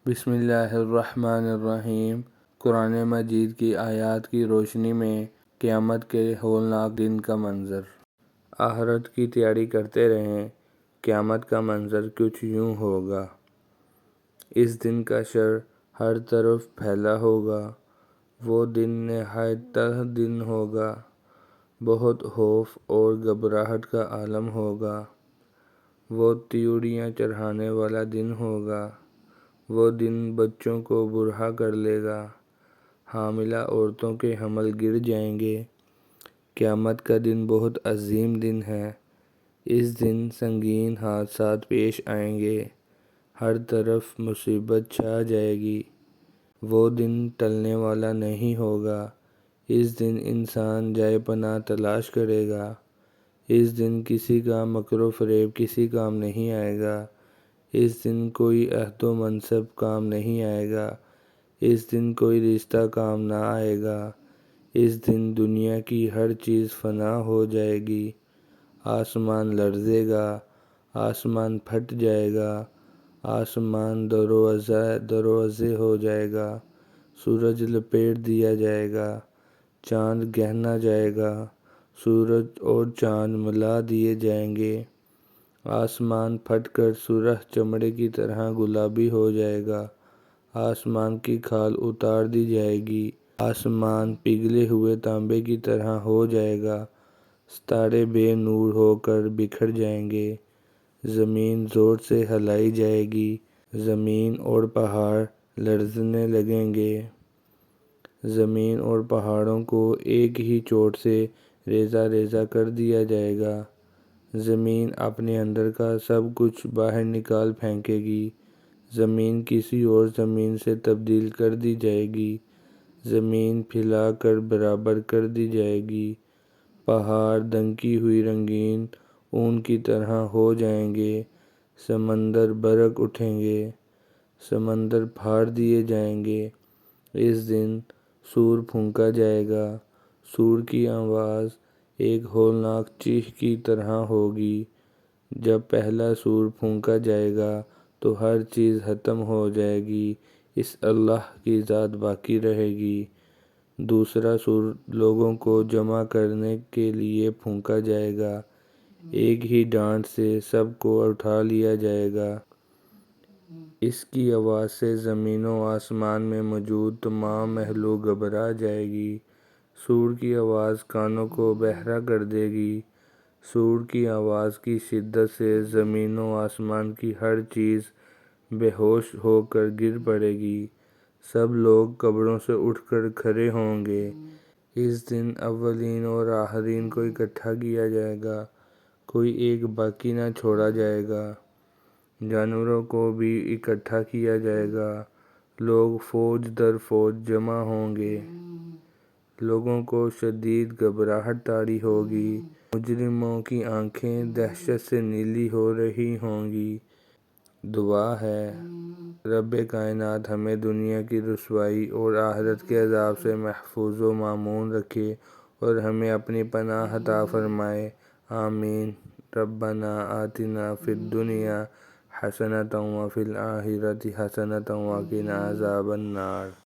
بسم اللہ الرحمن الرحیم۔ قرآن مجید کی آیات کی روشنی میں قیامت کے ہولناک دن کا منظر۔ آخرت کی تیاری کرتے رہیں، قیامت کا منظر کچھ یوں ہوگا۔ اس دن کا شر ہر طرف پھیلا ہوگا، وہ دن نہایت تلخ دن ہوگا، بہت خوف اور گھبراہٹ کا عالم ہوگا، وہ تیوریاں چڑھانے والا دن ہوگا، وہ دن بچوں کو برہنہ کر لے گا، حاملہ عورتوں کے حمل گر جائیں گے۔ قیامت کا دن بہت عظیم دن ہے، اس دن سنگین حادثات پیش آئیں گے، ہر طرف مصیبت چھا جائے گی، وہ دن ٹلنے والا نہیں ہوگا، اس دن انسان جائے پناہ تلاش کرے گا، اس دن کسی کا مکر و فریب کسی کام نہیں آئے گا، اس دن کوئی عہد و منصب کام نہیں آئے گا، اس دن کوئی رشتہ کام نہ آئے گا، اس دن دنیا کی ہر چیز فنا ہو جائے گی، آسمان لرزے گا، آسمان پھٹ جائے گا، آسمان دروازے ہو جائے گا، سورج لپیٹ دیا جائے گا، چاند گہنا جائے گا، سورج اور چاند ملا دیے جائیں گے، آسمان پھٹ کر سرخ چمڑے کی طرح گلابی ہو جائے گا، آسمان کی کھال اتار دی جائے گی، آسمان پگھلے ہوئے تانبے کی طرح ہو جائے گا، ستارے بے نور ہو کر بکھر جائیں گے، زمین زور سے ہلائی جائے گی، زمین اور پہاڑ لرزنے لگیں گے، زمین اور پہاڑوں کو ایک ہی چوٹ سے ریزہ ریزہ کر دیا جائے گا، زمین اپنے اندر کا سب کچھ باہر نکال پھینکے گی، زمین کسی اور زمین سے تبدیل کر دی جائے گی، زمین پھیلا کر برابر کر دی جائے گی، پہاڑ دھنکی ہوئی رنگین اون کی طرح ہو جائیں گے، سمندر برق اٹھیں گے، سمندر پھاڑ دیے جائیں گے، اس دن سور پھونکا جائے گا، سور کی آواز ایک ہولناک چیخ کی طرح ہوگی، جب پہلا سور پھونکا جائے گا تو ہر چیز ختم ہو جائے گی، اس اللہ کی ذات باقی رہے گی، دوسرا سور لوگوں کو جمع کرنے کے لیے پھونکا جائے گا، ایک ہی ڈانٹ سے سب کو اٹھا لیا جائے گا، اس کی آواز سے زمین و آسمان میں موجود تمام مخلوق گھبرا جائے گی، سور کی آواز کانوں کو بہرا کر دے گی، سور کی آواز کی شدت سے زمین و آسمان کی ہر چیز بے ہوش ہو کر گر پڑے گی، سب لوگ قبروں سے اٹھ کر کھڑے ہوں گے، اس دن اولین اور آخرین کو اکٹھا کیا جائے گا، کوئی ایک باقی نہ چھوڑا جائے گا، جانوروں کو بھی اکٹھا کیا جائے گا، لوگ فوج در فوج جمع ہوں گے، لوگوں کو شدید گھبراہٹ طاری ہوگی، مجرموں کی آنکھیں دہشت سے نیلی ہو رہی ہوں گی۔ دعا ہے، رب کائنات ہمیں دنیا کی رسوائی اور آخرت کے عذاب سے محفوظ و مامون رکھے اور ہمیں اپنی پناہ عطا فرمائے، آمین۔ ربنا آتنا فی الدنیا حسنۃ وفی الآخرۃ حسنۃ وقنا عذاب النار۔